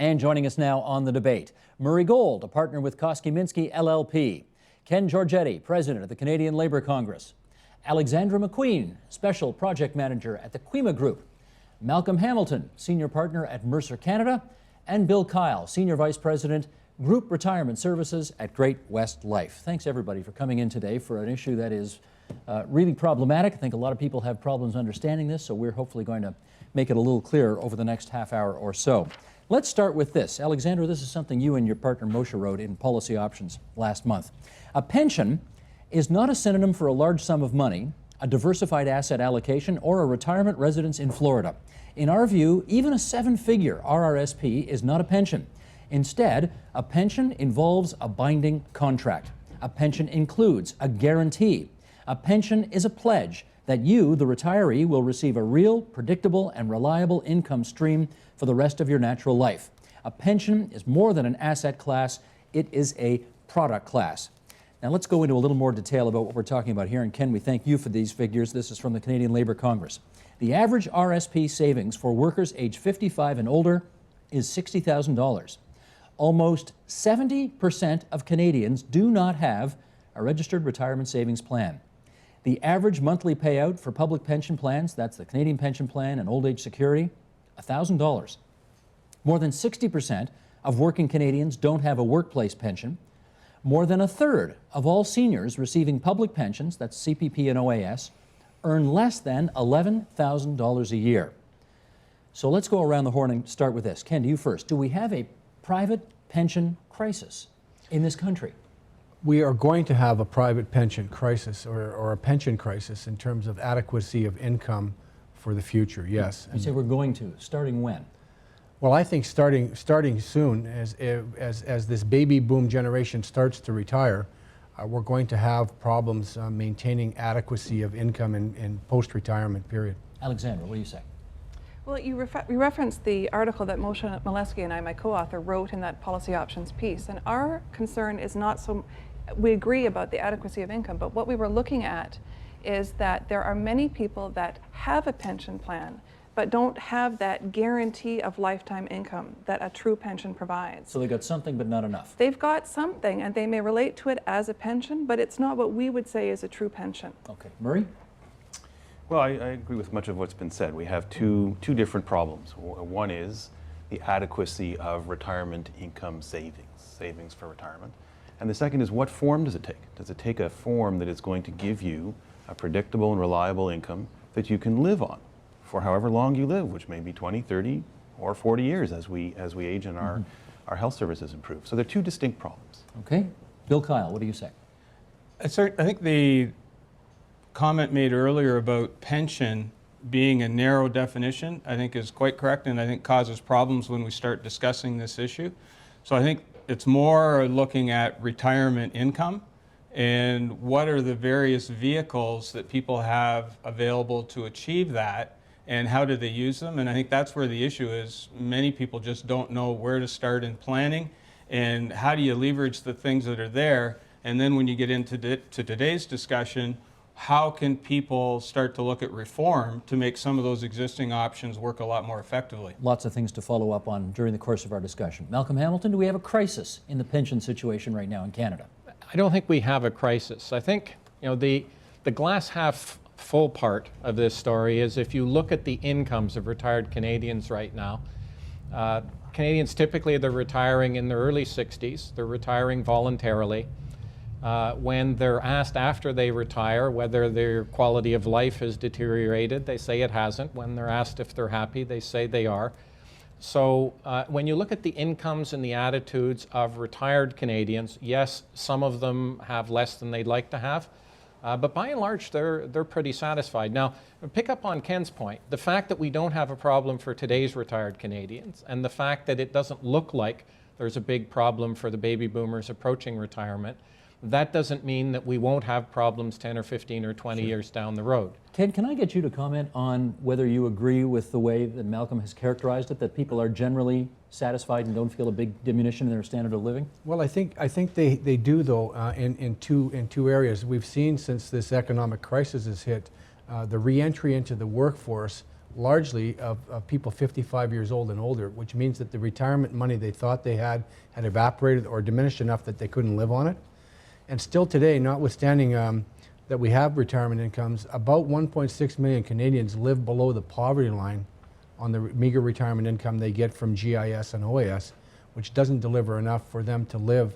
And joining us now on the debate, Murray Gold, a partner with Koskie Minsky LLP. Ken Georgetti, president of the Canadian Labour Congress. Alexandra McQueen, special project manager at the Quima Group. Malcolm Hamilton, senior partner at Mercer Canada. And Bill Kyle, senior vice president, Group Retirement Services at Great West Life. Thanks everybody for coming in today for an issue that is really problematic. I think a lot of people have problems understanding this, so we're hopefully going to make it a little clearer over the next half hour or so. Let's start with this. Alexandra, this is something you and your partner Moshe wrote in Policy Options last month. A pension is not a synonym for a large sum of money, a diversified asset allocation, or a retirement residence in Florida. In our view, even a seven-figure RRSP is not a pension. Instead, a pension involves a binding contract. A pension includes a guarantee. A pension is a pledge that you, the retiree, will receive a real, predictable, and reliable income stream for the rest of your natural life. A pension is more than an asset class, it is a product class. Now let's go into a little more detail about what we're talking about here, and Ken, we thank you for these figures. This is from the Canadian Labour Congress. The average RSP savings for workers age 55 and older is $60,000. Almost 70% of Canadians do not have a registered retirement savings plan. The average monthly payout for public pension plans, that's the Canadian Pension Plan and Old Age Security, $1,000. More than 60% of working Canadians don't have a workplace pension. More than a third of all seniors receiving public pensions, that's CPP and OAS, earn less than $11,000 a year. So let's go around the horn and start with this. Ken, to you first. Do we have a private pension crisis in this country? We are going to have a private pension crisis or a pension crisis in terms of adequacy of income for the future, yes. You say we're going to. Starting when? Well, I think starting soon, as this baby boom generation starts to retire, we're going to have problems maintaining adequacy of income in post-retirement period. Alexandra, what do you say? Well, you referenced the article that Moshe Mileski and I, my co-author, wrote in that policy options piece, and our concern is not so, we agree about the adequacy of income, but what we were looking at is that there are many people that have a pension plan but don't have that guarantee of lifetime income that a true pension provides. So they got something but not enough. They've got something and they may relate to it as a pension, but it's not what we would say is a true pension. Okay. Murray? Well, I agree with much of what's been said. We have two different problems. One is the adequacy of retirement income savings for retirement. And the second is, what form does it take? Does it take a form that is going to give you a predictable and reliable income that you can live on for however long you live, which may be 20, 30, or 40 years as we age and our health services improve. So they're two distinct problems. Okay. Bill Kyle, what do you say? I think the comment made earlier about pension being a narrow definition, I think is quite correct, and I think causes problems when we start discussing this issue. So I think it's more looking at retirement income and what are the various vehicles that people have available to achieve that, and how do they use them. And I think that's where the issue is. Many people just don't know where to start in planning, and how do you leverage the things that are there. And then when you get into today's discussion, how can people start to look at reform to make some of those existing options work a lot more effectively? Lots of things to follow up on during the course of our discussion. Malcolm Hamilton, do we have a crisis in the pension situation right now in Canada? I don't think we have a crisis. I think, the glass half full part of this story is if you look at the incomes of retired Canadians right now. Canadians typically, they're retiring in their early 60s. They're retiring voluntarily. When they're asked after they retire whether their quality of life has deteriorated, they say it hasn't. When they're asked if they're happy, they say they are. So when you look at the incomes and the attitudes of retired Canadians, yes, some of them have less than they'd like to have, but by and large, they're pretty satisfied. Now, pick up on Ken's point, the fact that we don't have a problem for today's retired Canadians, and the fact that it doesn't look like there's a big problem for the baby boomers approaching retirement, that doesn't mean that we won't have problems 10 or 15 or 20 years down the road. Ken, can I get you to comment on whether you agree with the way that Malcolm has characterized it, that people are generally satisfied and don't feel a big diminution in their standard of living? Well, I think they do, though, in two areas. We've seen since this economic crisis has hit, the re-entry into the workforce largely of people 55 years old and older, which means that the retirement money they thought they had evaporated or diminished enough that they couldn't live on it. And still today, notwithstanding that we have retirement incomes, about 1.6 million Canadians live below the poverty line on the meager retirement income they get from GIS and OAS, which doesn't deliver enough for them to live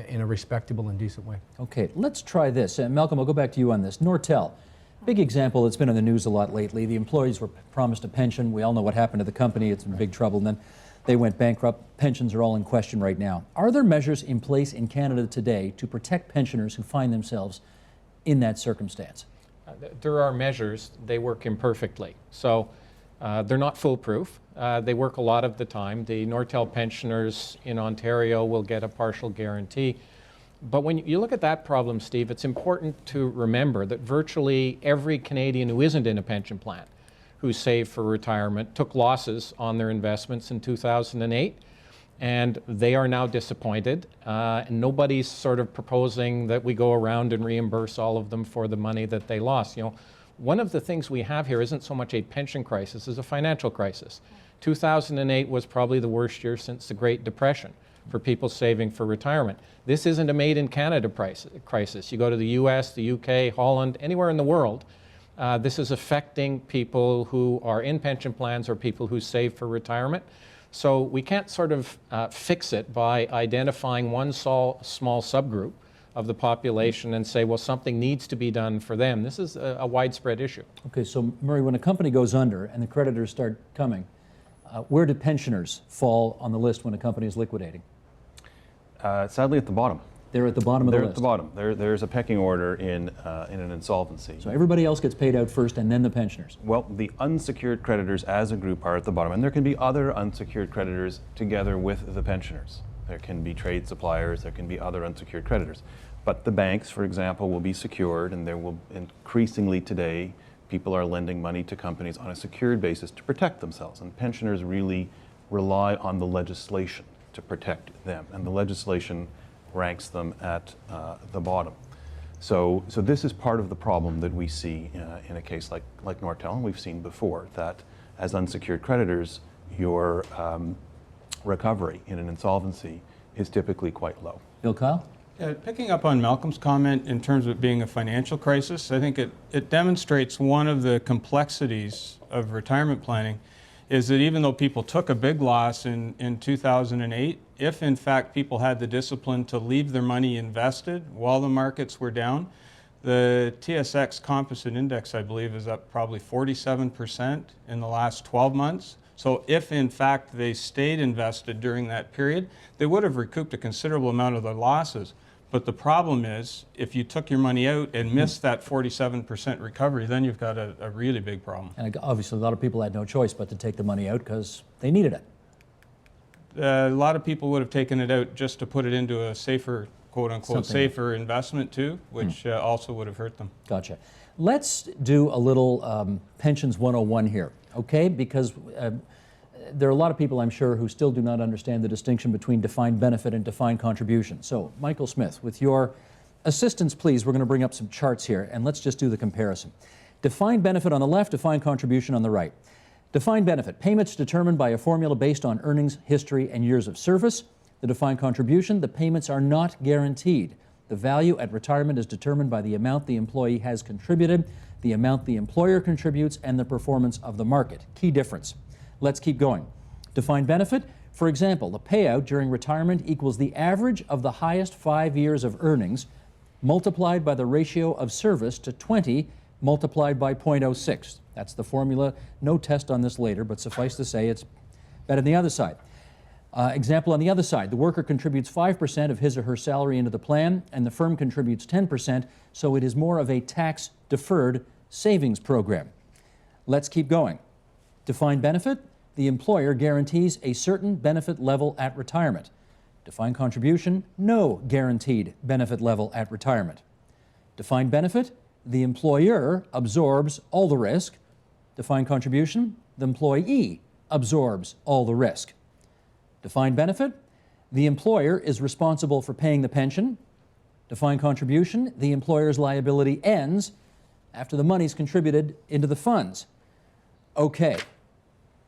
in a respectable and decent way. Okay, let's try this. Malcolm, I'll go back to you on this. Nortel, big example that's been in the news a lot lately. The employees were promised a pension. We all know what happened to the company. It's in big trouble. And then they went bankrupt. Pensions are all in question right now. Are there measures in place in Canada today to protect pensioners who find themselves in that circumstance? There are measures. They work imperfectly. So they're not foolproof. They work a lot of the time. The Nortel pensioners in Ontario will get a partial guarantee. But when you look at that problem, Steve, it's important to remember that virtually every Canadian who isn't in a pension plan, who saved for retirement, took losses on their investments in 2008, and they are now disappointed. And nobody's sort of proposing that we go around and reimburse all of them for the money that they lost. You know, one of the things we have here isn't so much a pension crisis as a financial crisis. 2008 was probably the worst year since the Great Depression for people saving for retirement. This isn't a made-in-Canada crisis. You go to the US, the UK, Holland, anywhere in the world, this is affecting people who are in pension plans or people who save for retirement. So we can't sort of fix it by identifying one small subgroup of the population and say, well, something needs to be done for them. This is a widespread issue. Okay, so Murray, when a company goes under and the creditors start coming, where do pensioners fall on the list when a company is liquidating? Sadly, at the bottom. They're at the bottom of the They're list. at the bottom. There's a pecking order in an insolvency. So everybody else gets paid out first and then the pensioners. Well, the unsecured creditors as a group are at the bottom, and there can be other unsecured creditors together with the pensioners. There can be trade suppliers, there can be other unsecured creditors. But the banks, for example, will be secured, and there will increasingly today, people are lending money to companies on a secured basis to protect themselves. And pensioners really rely on the legislation to protect them. And the legislation ranks them at the bottom. So this is part of the problem that we see in a case like Nortel, and we've seen before, that as unsecured creditors, your recovery in an insolvency is typically quite low. Bill Kyle? Picking up on Malcolm's comment in terms of it being a financial crisis, I think it demonstrates one of the complexities of retirement planning is that even though people took a big loss in 2008, if in fact people had the discipline to leave their money invested while the markets were down, the TSX Composite Index, I believe, is up probably 47% in the last 12 months. So if in fact they stayed invested during that period, they would have recouped a considerable amount of their losses. But the problem is, if you took your money out and missed that 47% recovery, then you've got a really big problem. And obviously a lot of people had no choice but to take the money out because they needed it. A lot of people would have taken it out just to put it into a safer, quote-unquote, safer investment too, which also would have hurt them. Gotcha. Let's do a little Pensions 101 here, okay? Because there are a lot of people, I'm sure, who still do not understand the distinction between defined benefit and defined contribution. So, Michael Smith, with your assistance, please, we're going to bring up some charts here, and let's just do the comparison. Defined benefit on the left, defined contribution on the right. Defined benefit, payments determined by a formula based on earnings, history, and years of service. The defined contribution, the payments are not guaranteed. The value at retirement is determined by the amount the employee has contributed, the amount the employer contributes, and the performance of the market. Key difference. Let's keep going. Defined benefit, for example, the payout during retirement equals the average of the highest 5 years of earnings multiplied by the ratio of service to 20 multiplied by 0.06. That's the formula. No test on this later, but suffice to say it's better than the other side. Example on the other side, the worker contributes 5% of his or her salary into the plan, and the firm contributes 10%, so it is more of a tax-deferred savings program. Let's keep going. Defined benefit, the employer guarantees a certain benefit level at retirement. Defined contribution, no guaranteed benefit level at retirement. Defined benefit, the employer absorbs all the risk. Defined contribution, the employee absorbs all the risk. Defined benefit, the employer is responsible for paying the pension. Defined contribution, the employer's liability ends after the money's contributed into the funds. Okay,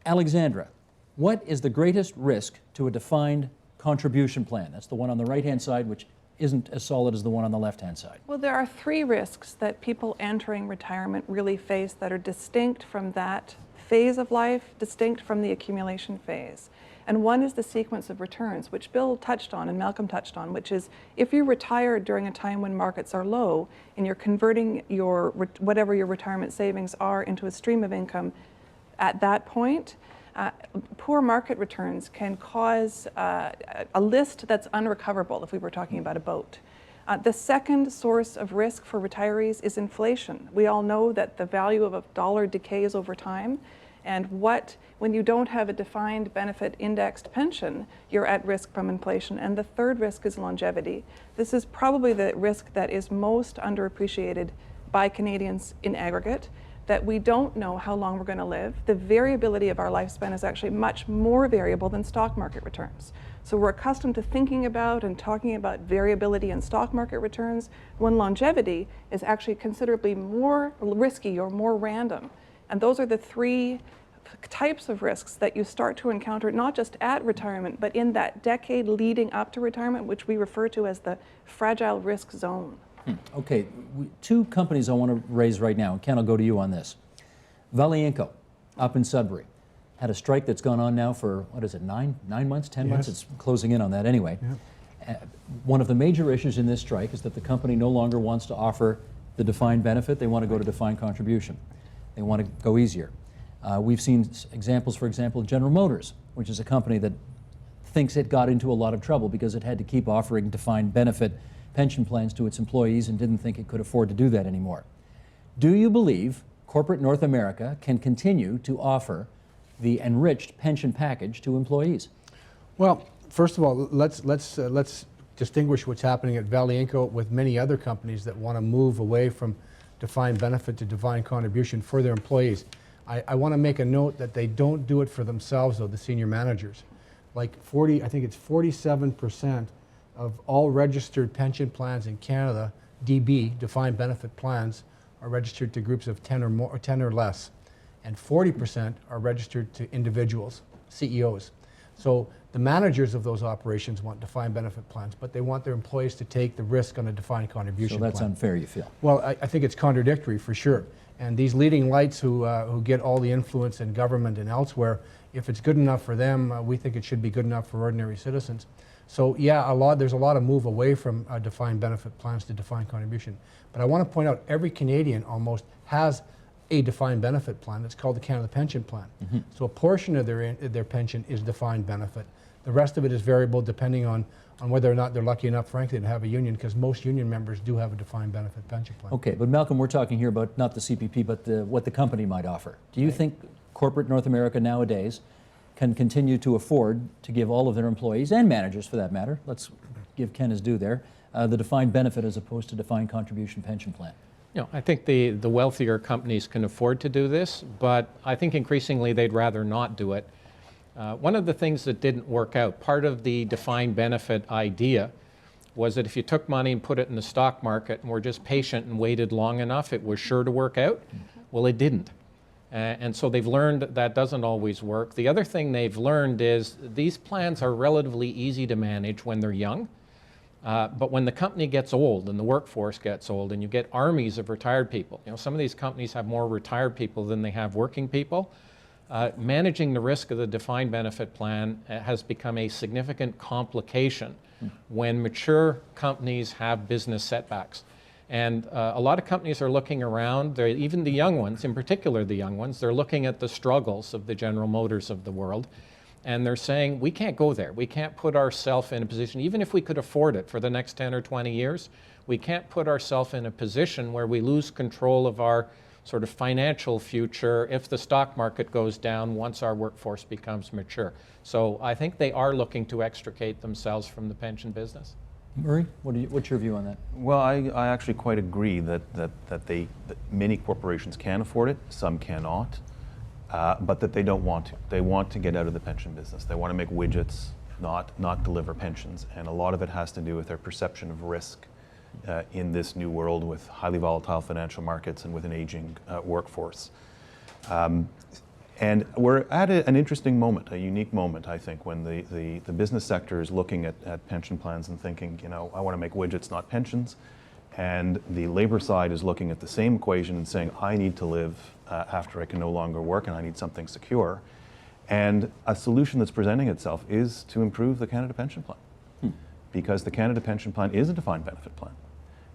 Alexandra, what is the greatest risk to a defined contribution plan? That's the one on the right-hand side, which isn't as solid as the one on the left-hand side. Well, there are three risks that people entering retirement really face that are distinct from that phase of life, distinct from the accumulation phase. And one is the sequence of returns, which Bill touched on and Malcolm touched on, which is if you retire during a time when markets are low and you're converting your whatever your retirement savings are into a stream of income at that point, poor market returns can cause a list that's unrecoverable if we were talking about a boat. The second source of risk for retirees is inflation. We all know that the value of a dollar decays over time, and when you don't have a defined benefit indexed pension, you're at risk from inflation. And the third risk is longevity. This is probably the risk that is most underappreciated by Canadians in aggregate, that we don't know how long we're going to live. The variability of our lifespan is actually much more variable than stock market returns. So we're accustomed to thinking about and talking about variability in stock market returns, when longevity is actually considerably more risky or more random. And those are the three types of risks that you start to encounter, not just at retirement, but in that decade leading up to retirement, which we refer to as the fragile risk zone. Okay, two companies I want to raise right now. Ken, I'll go to you on this. Valienco, up in Sudbury, had a strike that's gone on now for, what is it, nine months, 10 months? It's closing in on that anyway. One of the major issues in this strike is that the company no longer wants to offer the defined benefit. They want to go to defined contribution. They want to go easier. We've seen examples, for example, General Motors, which is a company that thinks it got into a lot of trouble because it had to keep offering defined benefit pension plans to its employees and didn't think it could afford to do that anymore. Do you believe corporate North America can continue to offer the enriched pension package to employees? Well, first of all, let's distinguish what's happening at Valienco with many other companies that want to move away from defined benefit to defined contribution for their employees. I want to make a note that they don't do it for themselves, though, the senior managers. Like I think it's 47% of all registered pension plans in Canada, DB, defined benefit plans, are registered to groups of 10 or less. And 40% are registered to individuals, CEOs. So the managers of those operations want defined benefit plans, but they want their employees to take the risk on a defined contribution plan. So that's unfair, you feel? Well, I think it's contradictory for sure. And these leading lights who get all the influence in government and elsewhere, if it's good enough for them, we think it should be good enough for ordinary citizens. So yeah, there's a lot of move away from defined benefit plans to defined contribution. But I want to point out every Canadian almost has a defined benefit plan. It's called the Canada Pension Plan. So a portion of their pension is defined benefit. The rest of it is variable depending on whether or not they're lucky enough, frankly, to have a union, because most union members do have a defined benefit pension plan. Okay, but Malcolm, we're talking here about not the CPP, but what the company might offer. Do you think corporate North America nowadays can continue to afford to give all of their employees, and managers for that matter, let's give Ken his due there, the defined benefit as opposed to defined contribution pension plan? You know, I think the wealthier companies can afford to do this, but I think increasingly they'd rather not do it. One of the things that didn't work out, part of the defined benefit idea was that if you took money and put it in the stock market and were just patient and waited long enough, it was sure to work out. Well, it didn't. And so they've learned that doesn't always work. The other thing they've learned is these plans are relatively easy to manage when they're young. But when the company gets old and the workforce gets old and you get armies of retired people, you know, some of these companies have more retired people than they have working people. Managing the risk of the defined benefit plan has become a significant complication when mature companies have business setbacks. And a lot of companies are looking around, even the young ones, in particular the young ones, they're looking at the struggles of the General Motors of the world. And they're saying, we can't go there. We can't put ourselves in a position, even if we could afford it for the next 10 or 20 years, we can't put ourselves in a position where we lose control of our sort of financial future if the stock market goes down once our workforce becomes mature. So I think they are looking to extricate themselves from the pension business. Murray, what's your view on that? Well, I actually quite agree that many corporations can afford it, some cannot, but that they don't want to. They want to get out of the pension business. They want to make widgets, not deliver pensions. And a lot of it has to do with their perception of risk in this new world with highly volatile financial markets and with an aging workforce. And we're at an interesting moment, a unique moment, I think, when the business sector is looking at pension plans and thinking, you know, I want to make widgets, not pensions. And the labor side is looking at the same equation and saying, I need to live after I can no longer work and I need something secure. And a solution that's presenting itself is to improve the Canada Pension Plan. Because the Canada Pension Plan is a defined benefit plan.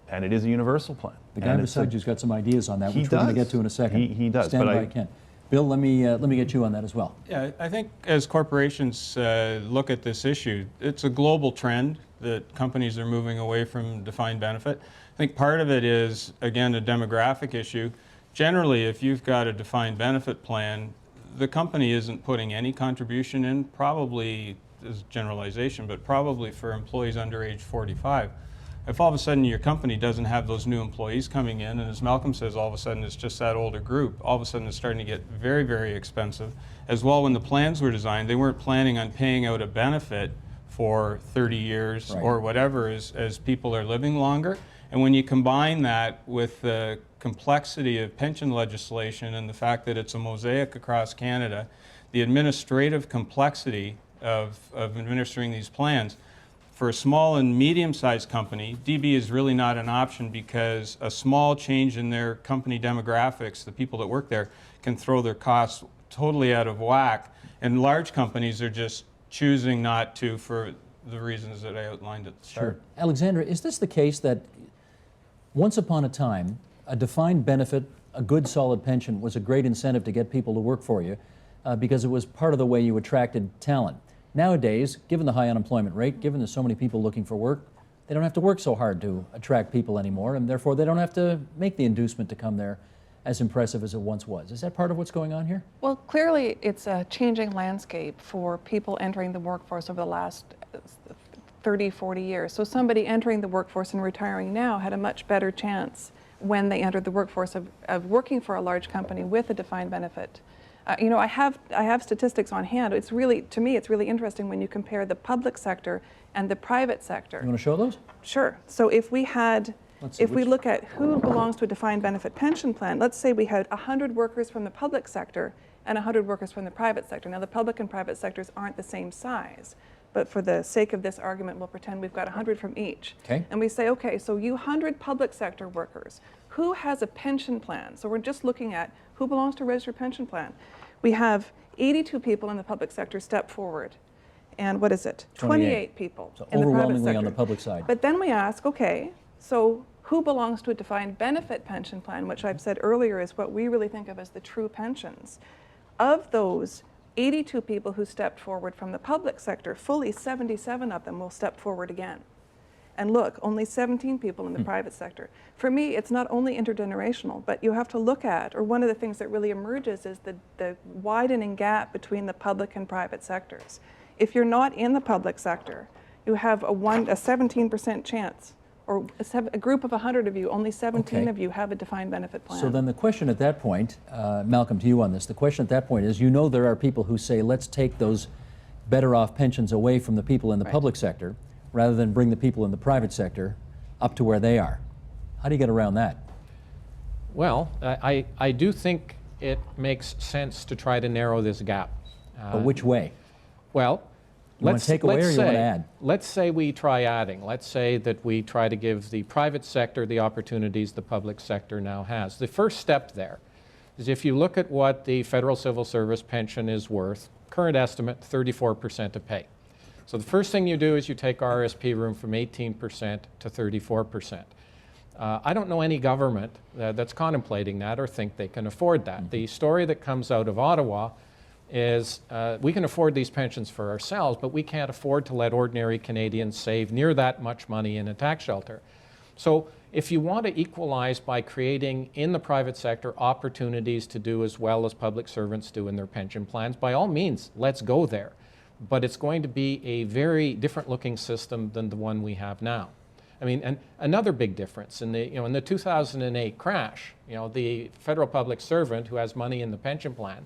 And it is a universal plan. The guy beside you's got some ideas on that, which we're going to get to in a second. He does. Stand by, Ken. Bill, let me get you on that as well. Yeah, I think as corporations look at this issue, it's a global trend that companies are moving away from defined benefit. I think part of it is, again, a demographic issue. Generally, if you've got a defined benefit plan, the company isn't putting any contribution in, probably, this is generalization, but probably for employees under age 45. If all of a sudden your company doesn't have those new employees coming in, and as Malcolm says, all of a sudden it's just that older group, all of a sudden it's starting to get very, very expensive. As well, when the plans were designed, they weren't planning on paying out a benefit for 30 years or whatever as people are living longer. And when you combine that with the complexity of pension legislation and the fact that it's a mosaic across Canada, the administrative complexity of administering these plans, for a small and medium-sized company, DB is really not an option because a small change in their company demographics, the people that work there, can throw their costs totally out of whack. And large companies are just choosing not to for the reasons that I outlined at the start. Sure. Alexandra, is this the case that once upon a time, a defined benefit, a good solid pension was a great incentive to get people to work for you because it was part of the way you attracted talent? Nowadays, given the high unemployment rate, given there's so many people looking for work, they don't have to work so hard to attract people anymore, and therefore they don't have to make the inducement to come there as impressive as it once was. Is that part of what's going on here? Well, clearly it's a changing landscape for people entering the workforce over the last 30, 40 years. So somebody entering the workforce and retiring now had a much better chance when they entered the workforce of working for a large company with a defined benefit. You know, I have statistics on hand. It's really, to me, it's really interesting when you compare the public sector and the private sector. You want to show those? Sure. So if we had, if we look at who belongs to a defined benefit pension plan, let's say we had 100 workers from the public sector and 100 workers from the private sector. Now, the public and private sectors aren't the same size, but for the sake of this argument, we'll pretend we've got 100 from each. Okay. And we say, okay, so you 100 public sector workers, who has a pension plan? So we're just looking at who belongs to a registered pension plan. We have 82 people in the public sector step forward. And what is it? 28 people So in the private overwhelmingly sector. on the public side. But then we ask, okay, so who belongs to a defined benefit pension plan, which I've said earlier is what we really think of as the true pensions. Of those 82 people who stepped forward from the public sector, fully 77 of them will step forward again. And look, only 17 people in the private sector. For me, it's not only intergenerational, but you have to look at, or one of the things that really emerges is the widening gap between the public and private sectors. If you're not in the public sector, you have a 17% chance, or a group of 100 of you, only 17 of you have a defined benefit plan. So then the question at that point, Malcolm, to you on this, the question at that point is, you know there are people who say, let's take those better off pensions away from the people in the public sector, rather than bring the people in the private sector up to where they are. How do you get around that? Well, I do think it makes sense to try to narrow this gap. But which way? Well, You want to take away or you want to add? Let's say we try adding. Let's say that we try to give the private sector the opportunities the public sector now has. The first step there is if you look at what the federal civil service pension is worth, current estimate, 34% of pay. So the first thing you do is you take RSP room from 18% to 34%. I don't know any government that's contemplating that or think they can afford that. The story that comes out of Ottawa is we can afford these pensions for ourselves, but we can't afford to let ordinary Canadians save near that much money in a tax shelter. So if you want to equalize by creating in the private sector opportunities to do as well as public servants do in their pension plans, by all means, let's go there. But it's going to be a very different looking system than the one we have now. I mean, and another big difference in the 2008 crash, the federal public servant who has money in the pension plan,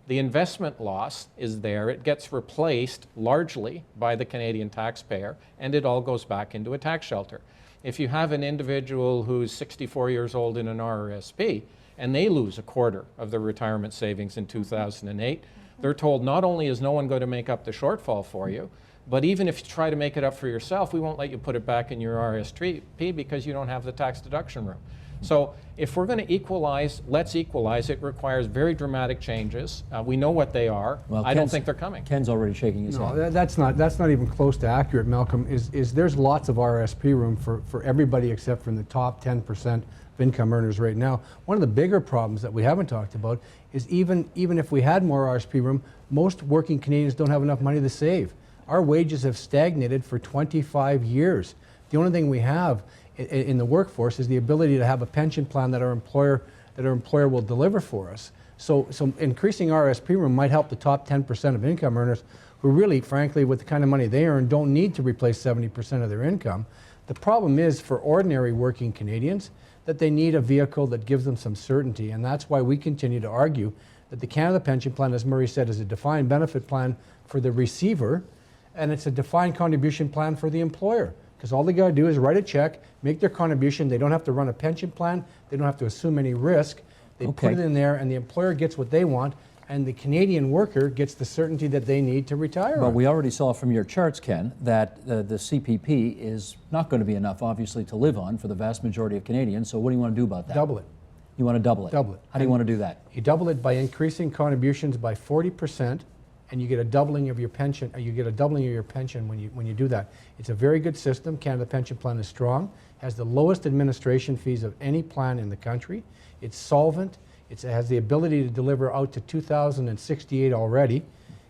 the investment loss is there. It gets replaced largely by the Canadian taxpayer, and it all goes back into a tax shelter. If you have an individual who's 64 years old in an RRSP, and they lose a quarter of their retirement savings in 2008. They're told not only is no one going to make up the shortfall for you, but even if you try to make it up for yourself, we won't let you put it back in your RSP because you don't have the tax deduction room. So if we're going to equalize, let's equalize. It requires very dramatic changes. We know what they are. Well, I don't think they're coming. Ken's already shaking his head. No, that's not even close to accurate, Malcolm. Is there's lots of RSP room for everybody except for the top 10% of income earners right now. One of the bigger problems that we haven't talked about is even if we had more RSP room, most working Canadians don't have enough money to save. Our wages have stagnated for 25 years. The only thing we have in the workforce is the ability to have a pension plan that our employer will deliver for us. So increasing RSP room might help the top 10% of income earners who really, frankly, with the kind of money they earn, don't need to replace 70% of their income. The problem is for ordinary working Canadians that they need a vehicle that gives them some certainty, and that's why we continue to argue that the Canada Pension Plan, as Murray said, is a defined benefit plan for the receiver, and it's a defined contribution plan for the employer. Because all they got to do is write a check, make their contribution. They don't have to run a pension plan. They don't have to assume any risk. They put it in there, and the employer gets what they want, and the Canadian worker gets the certainty that they need to retire. But we already saw from your charts, Ken, that the CPP is not going to be enough, obviously, to live on for the vast majority of Canadians. So what do you want to do about that? Double it. You want to double it? Double it. How do you want to do that? You double it by increasing contributions by 40%, and you get a doubling of your pension. You get a doubling of your pension when you do that. It's a very good system. Canada Pension Plan is strong, has the lowest administration fees of any plan in the country. It's solvent. It has the ability to deliver out to 2068 already.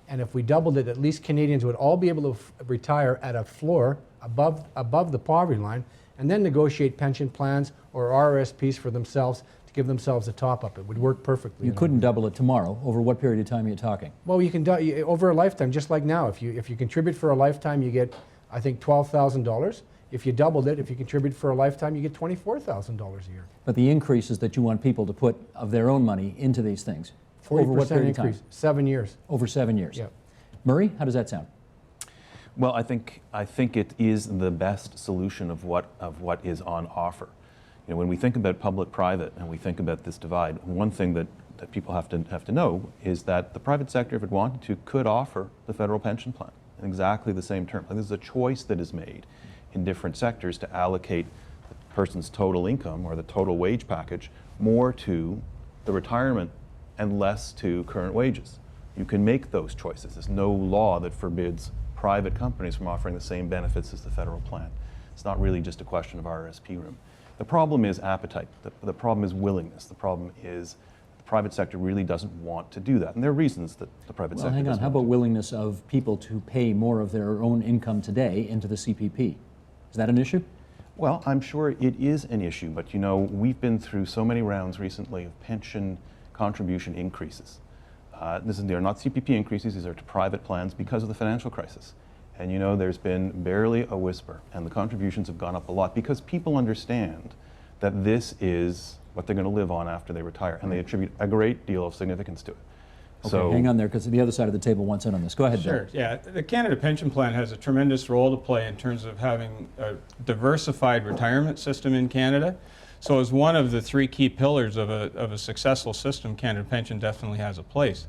And if we doubled it, at least Canadians would all be able to retire at a floor above the poverty line, and then negotiate pension plans or RRSPs for themselves to give themselves a top-up. It would work perfectly. You couldn't double it tomorrow. Over what period of time are you talking? Well, you can over a lifetime, just like now. If you contribute for a lifetime, you get, I think, $12,000. If you doubled it, if you contribute for a lifetime, you get $24,000 a year. But the increases that you want people to put of their own money into these things, 40% over what period of increase, time? 7 years. Over 7 years. Yeah. Murray, how does that sound? Well, I think it is the best solution of what is on offer. You know, when we think about public-private and we think about this divide, one thing that people have to know is that the private sector, if it wanted to, could offer the federal pension plan in exactly the same terms. Like, this is a choice that is made in different sectors to allocate the person's total income or the total wage package more to the retirement and less to current wages. You can make those choices. There's no law that forbids private companies from offering the same benefits as the federal plan. It's not really just a question of RRSP room. The problem is appetite. The problem is willingness. The problem is the private sector really doesn't want to do that. And there are reasons that the private sector Well, hang on. doesn't How want about to. willingness of people to pay more of their own income today into the CPP? Is that an issue? Well, I'm sure it is an issue, but you know, we've been through so many rounds recently of pension contribution increases. They're not CPP increases, these are to private plans because of the financial crisis. And you know, there's been barely a whisper, and the contributions have gone up a lot because people understand that this is what they're going to live on after they retire, and they attribute a great deal of significance to it. Okay, So, hang on there, because the other side of the table wants in on this. Go ahead, Bill. Sure, yeah. The Canada Pension Plan has a tremendous role to play in terms of having a diversified retirement system in Canada. So as one of the three key pillars of a successful system, Canada Pension definitely has a place.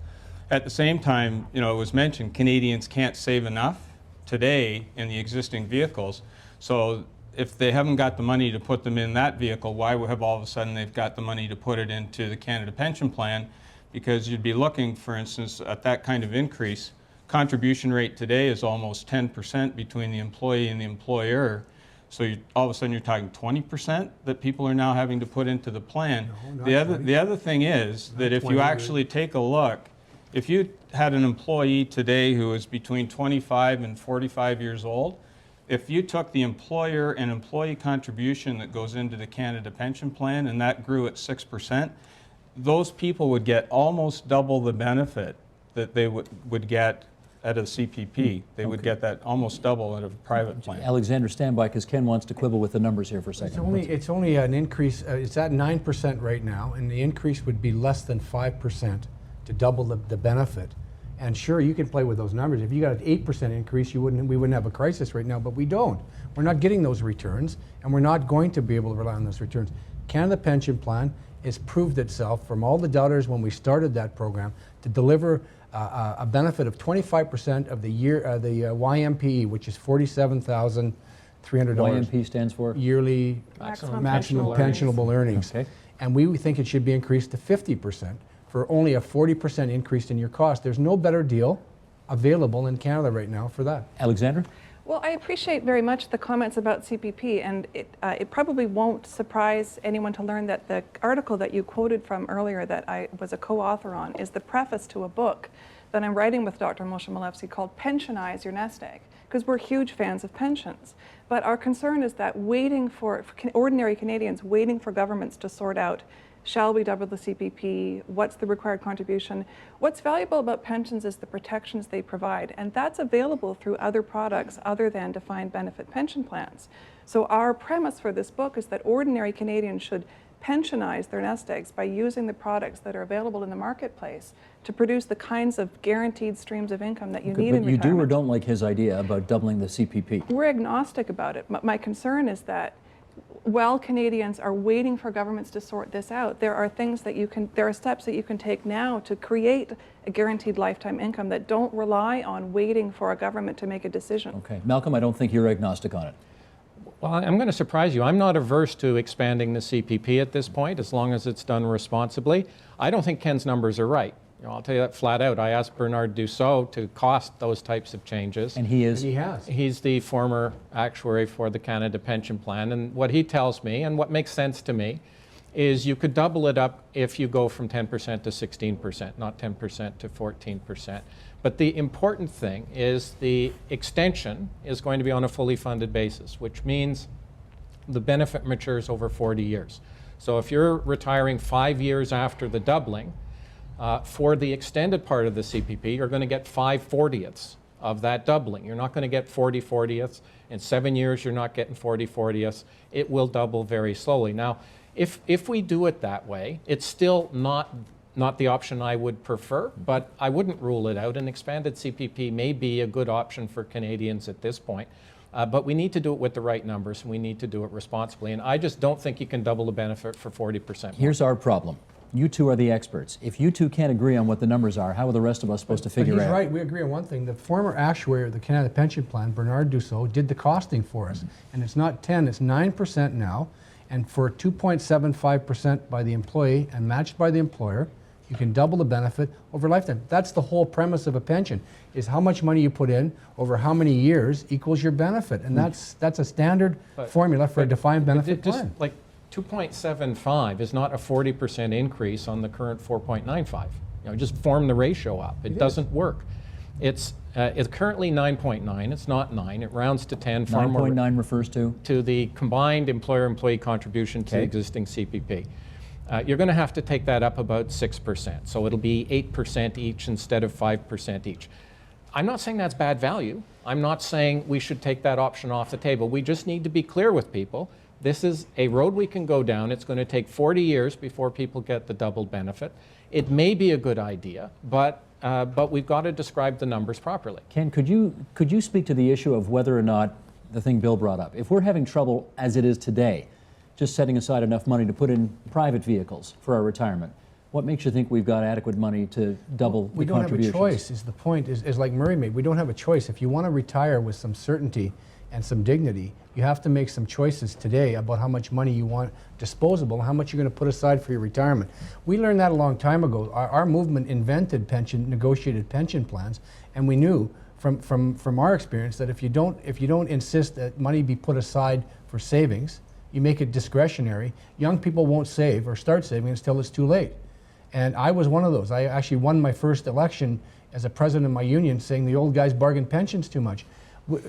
At the same time, you know, it was mentioned, Canadians can't save enough today in the existing vehicles. So if they haven't got the money to put them in that vehicle, why have all of a sudden they've got the money to put it into the Canada Pension Plan? Because you'd be looking, for instance, at that kind of increase. Contribution rate today is almost 10% between the employee and the employer. So all of a sudden you're talking 20% that people are now having to put into the plan. No, The other thing is that if you 20, actually take a look, if you had an employee today who is between 25 and 45 years old, if you took the employer and employee contribution that goes into the Canada Pension Plan and that grew at 6%, those people would get almost double the benefit that they would get out of the CPP. They would get that almost double out of a private plan. Alexander, stand by, because Ken wants to quibble with the numbers here for a second. It's only an increase. It's at 9% right now, and the increase would be less than 5% to double the benefit. And sure, you can play with those numbers. If you got an 8% increase, we wouldn't have a crisis right now, but we don't. We're not getting those returns, and we're not going to be able to rely on those returns. Canada Pension Plan has proved itself from all the doubters when we started that program to deliver a benefit of 25% of the YMPE, which is $47,300. YMP stands for? Yearly Maximum pensionable earnings. Okay. And we think it should be increased to 50% for only a 40% increase in your cost. There's no better deal available in Canada right now for that. Alexandra? Well, I appreciate very much the comments about CPP, and it probably won't surprise anyone to learn that the article that you quoted from earlier that I was a co-author on is the preface to a book that I'm writing with Dr. Moshe Milevsky called Pensionize Your Nest Egg, because we're huge fans of pensions. But our concern is that waiting for ordinary Canadians waiting for governments to sort out, shall we double the CPP? What's the required contribution? What's valuable about pensions is the protections they provide, and that's available through other products other than defined benefit pension plans. So our premise for this book is that ordinary Canadians should pensionize their nest eggs by using the products that are available in the marketplace to produce the kinds of guaranteed streams of income that you need in But you retirement. do or don't like his idea about doubling the CPP? We're agnostic about it. My concern is that while Canadians are waiting for governments to sort this out, there are steps that you can take now to create a guaranteed lifetime income that don't rely on waiting for a government to make a decision. Okay. Malcolm, I don't think you're agnostic on it. Well, I'm going to surprise you. I'm not averse to expanding the CPP at this point, as long as it's done responsibly. I don't think Ken's numbers are right. I'll tell you that flat out. I asked Bernard Dussault to cost those types of changes. And he is? And he has. He's the former actuary for the Canada Pension Plan, and what he tells me, and what makes sense to me, is you could double it up if you go from 10% to 16%, not 10% to 14%. But the important thing is the extension is going to be on a fully funded basis, which means the benefit matures over 40 years. So if you're retiring 5 years after the doubling, for the extended part of the CPP, you're going to get 5/40ths of that doubling. You're not going to get 40/40ths. In 7 years, you're not getting 40/40ths. It will double very slowly. Now, if we do it that way, it's still not the option I would prefer, but I wouldn't rule it out. An expanded CPP may be a good option for Canadians at this point. But we need to do it with the right numbers, and we need to do it responsibly. And I just don't think you can double the benefit for 40% more. Here's our problem. You two are the experts. If you two can't agree on what the numbers are, how are the rest of us supposed to figure But out? he's right. We agree on one thing. The former actuary of the Canada Pension Plan, Bernard Dussault, did the costing for us. And it's not 10, it's 9% now. And for 2.75% by the employee and matched by the employer, you can double the benefit over a lifetime. That's the whole premise of a pension, is how much money you put in over how many years equals your benefit. And that's a standard formula for a defined benefit plan. Like 2.75 is not a 40% increase on the current 4.95. Just form the ratio up. It doesn't work. It's currently 9.9. It's not 9. It rounds to 10. 9.9 refers to? To the combined employer-employee contribution to the existing CPP. You're going to have to take that up about 6%. So it'll be 8% each instead of 5% each. I'm not saying that's bad value. I'm not saying we should take that option off the table. We just need to be clear with people. This is a road we can go down. It's going to take 40 years before people get the doubled benefit. It may be a good idea, but we've got to describe the numbers properly. Ken, could you speak to the issue of whether or not the thing Bill brought up, if we're having trouble as it is today, just setting aside enough money to put in private vehicles for our retirement, what makes you think we've got adequate money to double We the don't have a contributions? choice, is the point, is like Murray made. We don't have a choice. If you want to retire with some certainty and some dignity, you have to make some choices today about how much money you want disposable, how much you're going to put aside for your retirement. We learned that a long time ago. Our movement invented negotiated pension plans, and we knew from our experience that if you don't insist that money be put aside for savings, you make it discretionary, young people won't save or start saving until it's too late. And I was one of those. I actually won my first election as a president of my union saying the old guys bargain pensions too much.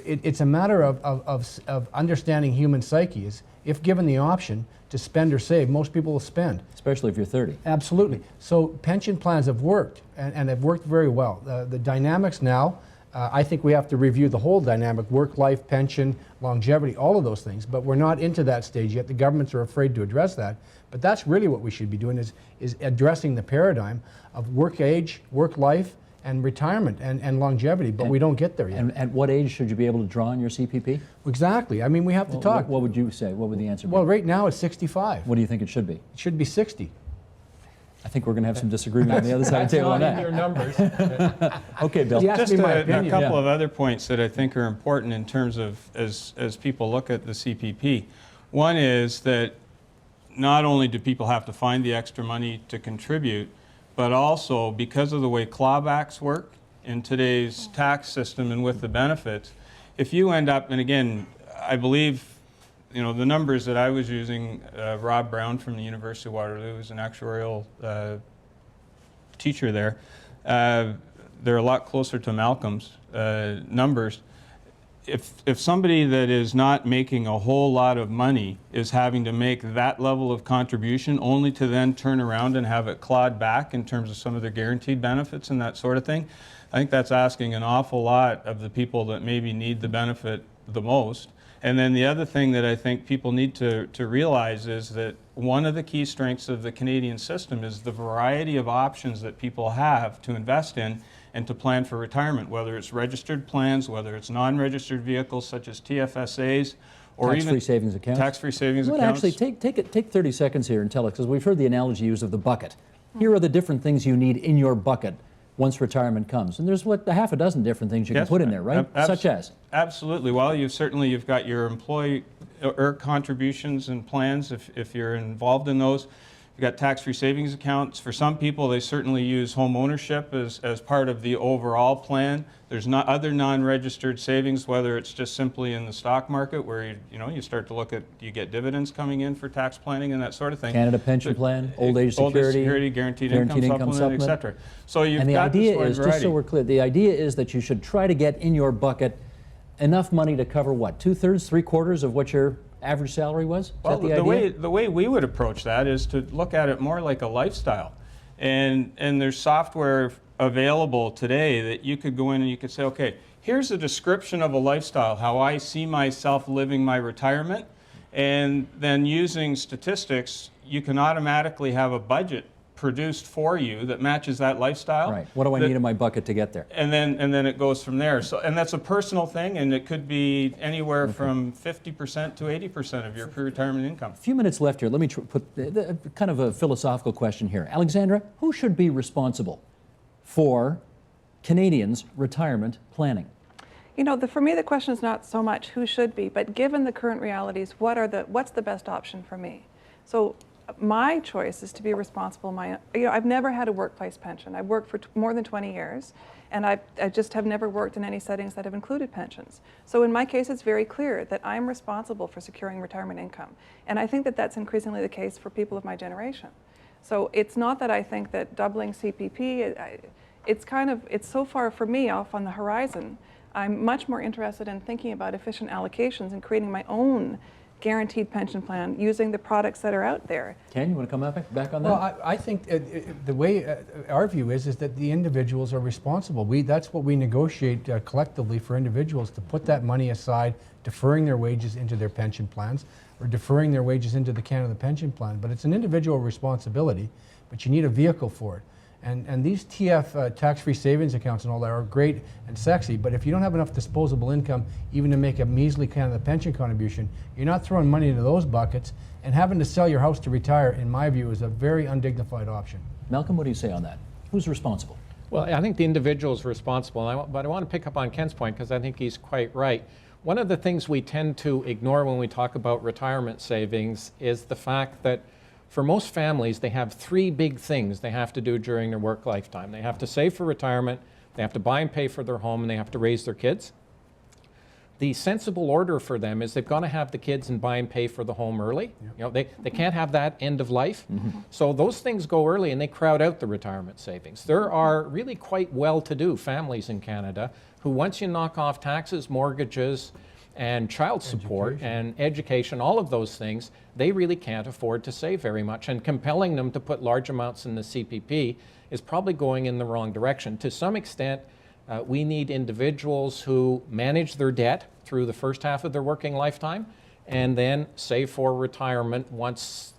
It's a matter of understanding human psyche. Is if given the option to spend or save, most people will spend. Especially if you're 30. Absolutely. So pension plans have worked, and have worked very well. The dynamics now, I think we have to review the whole dynamic, work-life, pension, longevity, all of those things, but we're not into that stage yet. The governments are afraid to address that. But that's really what we should be doing, is addressing the paradigm of work age, work life, and retirement and longevity, but we don't get there yet. And at what age should you be able to draw on your CPP? Exactly. I mean, we have to talk. What would you say? What would the answer be? Well, right now it's 65. What do you think it should be? It should be 60. I think we're going to have some disagreement on the other side of the table on That's not in your that. numbers. Okay, Bill. Yeah. Just me my a opinion. couple Yeah. of other points that I think are important in terms of as people look at the CPP. One is that not only do people have to find the extra money to contribute, but also because of the way clawbacks work in today's tax system and with the benefits, if you end up, and again, I believe, you know, the numbers that I was using, Rob Brown from the University of Waterloo is an actuarial teacher there. They're a lot closer to Malcolm's numbers. If somebody that is not making a whole lot of money is having to make that level of contribution only to then turn around and have it clawed back in terms of some of their guaranteed benefits and that sort of thing, I think that's asking an awful lot of the people that maybe need the benefit the most. And then the other thing that I think people need to realize is that one of the key strengths of the Canadian system is the variety of options that people have to invest in and to plan for retirement, whether it's registered plans, whether it's non-registered vehicles such as TFSAs, or even Tax-free savings accounts. tax-free savings Well, accounts. actually, take 30 seconds here and tell us, because we've heard the analogy used of the bucket. Here are the different things you need in your bucket once retirement comes. And there's what, a half a dozen different things you can Yes, put in there, right? Such as? Absolutely. Well, you've got your employee contributions and plans if you're involved in those. You've got tax-free savings accounts. For some people, they certainly use home ownership as part of the overall plan. There's not other non-registered savings, whether it's just simply in the stock market where you start to look at, you get dividends coming in for tax planning and that sort of thing. Canada pension plan, old age security, guaranteed income supplement, et cetera. So you've And the got idea this wide is, variety. just so we're clear, the idea is that you should try to get in your bucket enough money to cover what, 2/3, 3/4 of what your average salary was? Is Well, that the idea? the way we would approach that is to look at it more like a lifestyle. And there's software available today that you could go in and you could say, okay, here's a description of a lifestyle, how I see myself living my retirement. And then using statistics, you can automatically have a budget produced for you that matches that lifestyle. Right. What do I need in my bucket to get there? And then it goes from there. So, and that's a personal thing, and it could be anywhere from 50% to 80% of your pre-retirement income. A few minutes left here. Let me put kind of a philosophical question here. Alexandra, who should be responsible for Canadians' retirement planning? You know, for me, the question is not so much who should be, but given the current realities, what's the best option for me? So my choice is to be responsible. I've never had a workplace pension. I've worked for more than 20 years, and I just have never worked in any settings that have included pensions. So in my case, it's very clear that I'm responsible for securing retirement income. And I think that that's increasingly the case for people of my generation. So it's not that I think that doubling CPP, it's so far for me off on the horizon. I'm much more interested in thinking about efficient allocations and creating my own guaranteed pension plan using the products that are out there. Ken, you want to come back on that? Well, I think the way our view is that the individuals are responsible. That's what we negotiate collectively for individuals, to put that money aside, deferring their wages into their pension plans or deferring their wages into the Canada Pension Plan. But it's an individual responsibility, but you need a vehicle for it. And these TF, tax-free savings accounts and all that are great and sexy, but if you don't have enough disposable income even to make a measly Canada pension contribution, you're not throwing money into those buckets, and having to sell your house to retire, in my view, is a very undignified option. Malcolm, what do you say on that? Who's responsible? Well, I think the individual is responsible, but I want to pick up on Ken's point because I think he's quite right. One of the things we tend to ignore when we talk about retirement savings is the fact that for most families, they have three big things they have to do during their work lifetime. They have to save for retirement, they have to buy and pay for their home, and they have to raise their kids. The sensible order for them is they've got to have the kids and buy and pay for the home early. Yep. You know, they can't have that end of life. Mm-hmm. So those things go early and they crowd out the retirement savings. There are really quite well-to-do families in Canada who, once you knock off taxes, mortgages, and child support and education, all of those things, they really can't afford to save very much. And compelling them to put large amounts in the CPP is probably going in the wrong direction. To some extent, we need individuals who manage their debt through the first half of their working lifetime and then save for retirement once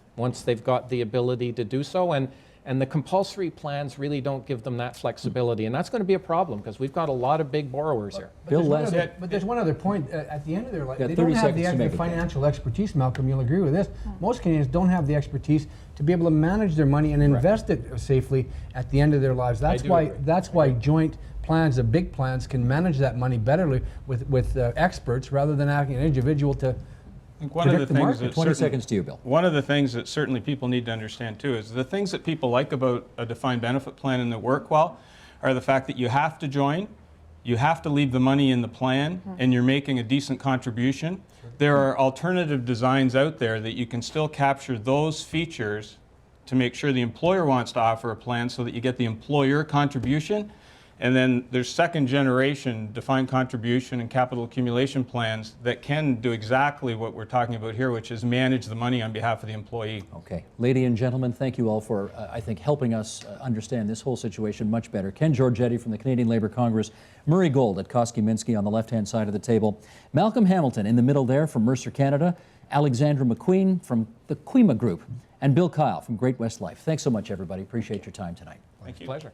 they've got the ability to do so. And And the compulsory plans really don't give them that flexibility. And that's going to be a problem because we've got a lot of big borrowers here. Bill Last. But there's one other point. At the end of their life, Yeah, they 30 don't have seconds to make the it, Bill. financial expertise, Malcolm, you'll agree with this. Most Canadians don't have the expertise to be able to manage their money and invest it safely at the end of their lives. That's do why agree. that's why joint plans, the big plans, can manage that money betterly with experts rather than asking an individual to I think one of the predict the things market. that 20 seconds to you, Bill. One of the things that certainly people need to understand too is the things that people like about a defined benefit plan and that work well are the fact that you have to join, you have to leave the money in the plan, and you're making a decent contribution. There are alternative designs out there that you can still capture those features to make sure the employer wants to offer a plan so that you get the employer contribution. And then there's second generation defined contribution and capital accumulation plans that can do exactly what we're talking about here, which is manage the money on behalf of the employee. Okay. Ladies and gentlemen, thank you all for, I think, helping us understand this whole situation much better. Ken Georgetti from the Canadian Labour Congress, Murray Gold at Koskie Minsky on the left-hand side of the table, Malcolm Hamilton in the middle there from Mercer, Canada, Alexandra McQueen from the Quima Group, and Bill Kyle from Great West Life. Thanks so much, everybody. Appreciate your time tonight. Thank you. Pleasure.